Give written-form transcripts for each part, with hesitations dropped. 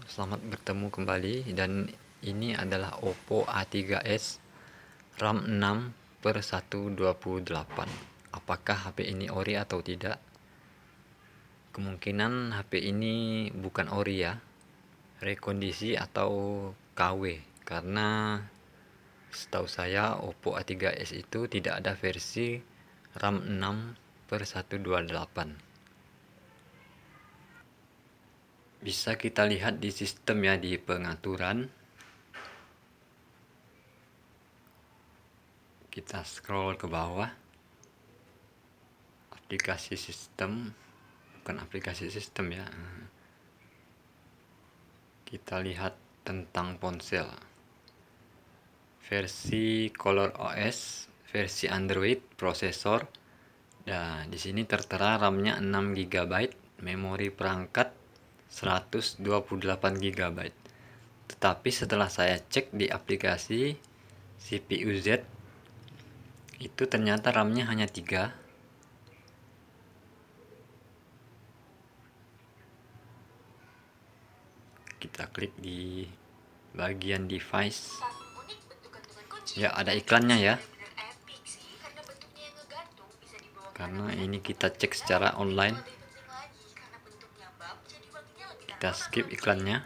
selamat bertemu kembali, dan ini adalah Oppo A3s RAM 6/128. Apakah HP ini ori atau tidak? Kemungkinan HP ini bukan ori ya, rekondisi atau KW, karena setahu saya Oppo A3s itu tidak ada versi RAM 6/128. Bisa kita lihat di sistem ya, di pengaturan. Kita scroll ke bawah. Aplikasi sistem, bukan aplikasi sistem ya. Kita lihat tentang ponsel. Versi ColorOS, versi Android, prosesor. Dan di sini tertera RAM-nya 6 GB, memori perangkat 128 GB. Tetapi setelah saya cek di aplikasi CPU Z, itu ternyata RAM-nya hanya 3. Kita klik di bagian device. Ya, ada iklannya ya. Karena ini kita cek secara online. Kita skip iklannya.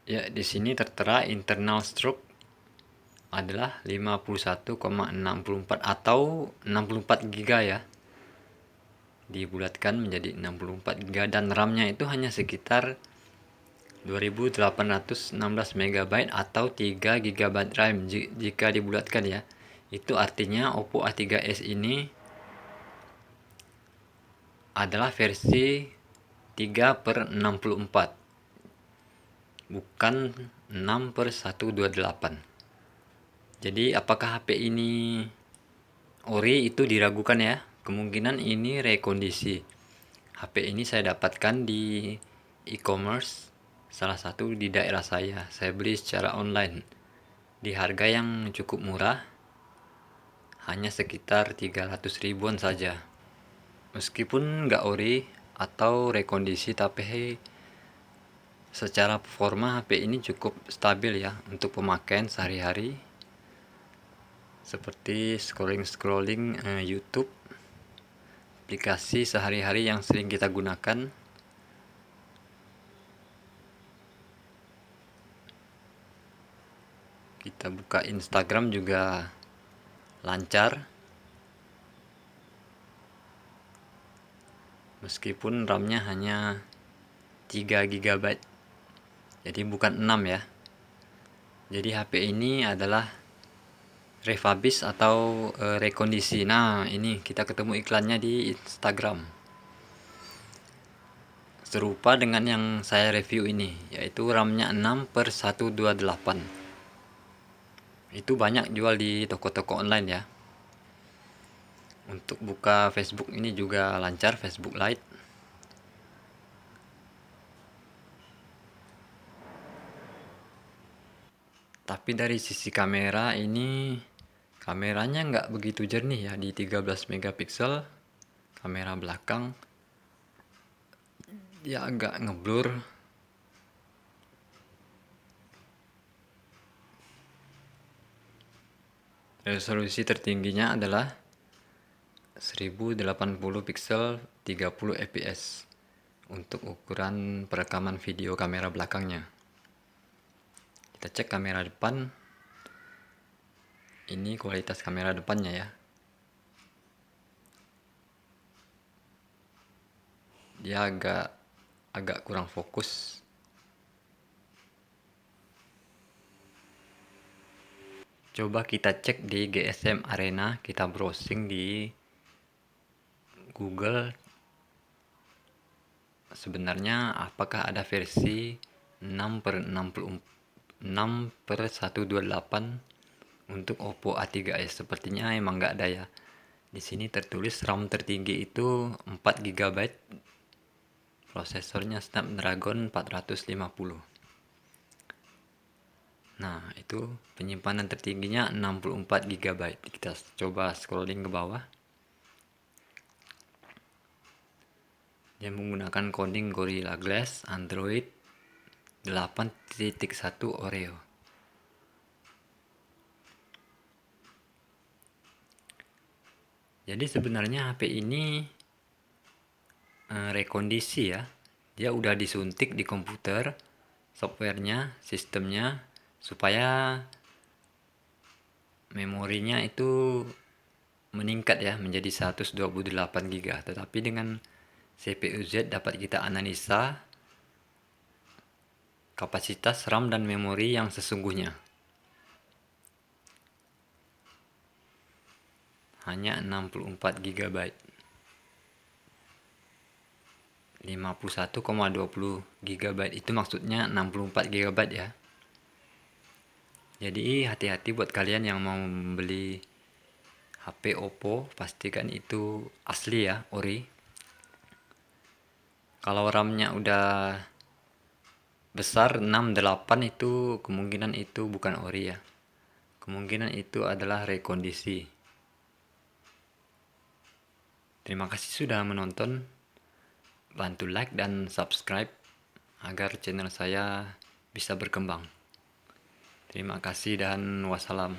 Ya, di sini tertera internal stroke adalah 51,64 atau 64 GB ya. Dibulatkan menjadi 64 GB, dan RAM-nya itu hanya sekitar 2816 MB atau 3 GB RAM jika dibulatkan ya. Itu artinya Oppo A3s ini adalah versi 3/64, bukan 6/128. Jadi apakah HP ini ori, itu diragukan ya. Kemungkinan ini rekondisi. HP ini saya dapatkan di e-commerce, salah satu di daerah saya. Saya beli secara online di harga yang cukup murah, hanya sekitar 300 ribuan saja. Meskipun nggak ori atau rekondisi, tapi secara performa HP ini cukup stabil ya untuk pemakaian sehari-hari, seperti scrolling YouTube, aplikasi sehari-hari yang sering kita gunakan. Kita buka Instagram juga lancar, meskipun RAM-nya hanya 3 GB, jadi bukan 6 ya. Jadi HP ini adalah refurbish atau rekondisi. Nah, ini kita ketemu iklannya di Instagram, serupa dengan yang saya review ini, yaitu RAM-nya 6/128. Itu banyak jual di toko-toko online ya. Untuk buka Facebook ini juga lancar, Facebook Lite. Tapi dari sisi kamera ini, kameranya nggak begitu jernih ya, di 13 megapiksel. Kamera belakang dia agak ngeblur. Resolusi tertingginya adalah 1080 pixel 30 fps untuk ukuran perekaman video kamera belakangnya. Kita cek kamera depan. Ini kualitas kamera depannya ya. Dia agak kurang fokus. Coba kita cek di GSM Arena, kita browsing di Google. Sebenarnya apakah ada versi 6/128 untuk Oppo A3s? Sepertinya emang nggak ada ya. Di sini tertulis RAM tertinggi itu 4 GB. Prosesornya Snapdragon 450. Nah, itu penyimpanan tertingginya 64 GB. Kita coba scrolling ke bawah. Dia menggunakan coding Gorilla Glass Android 8.1 Oreo. Jadi sebenarnya HP ini rekondisi ya. Dia udah disuntik di komputer, softwarenya, sistemnya, supaya memorinya itu meningkat ya menjadi 128 GB. Tetapi dengan CPU Z dapat kita analisa kapasitas RAM dan memori yang sesungguhnya. Hanya 64 GB. 51,20 GB itu maksudnya 64 GB ya. Jadi hati-hati buat kalian yang mau membeli HP Oppo, pastikan itu asli ya, ori. Kalau RAM-nya udah besar 68 itu kemungkinan itu bukan ori ya. Kemungkinan itu adalah rekondisi. Terima kasih sudah menonton. Bantu like dan subscribe agar channel saya bisa berkembang. Terima kasih dan wassalam.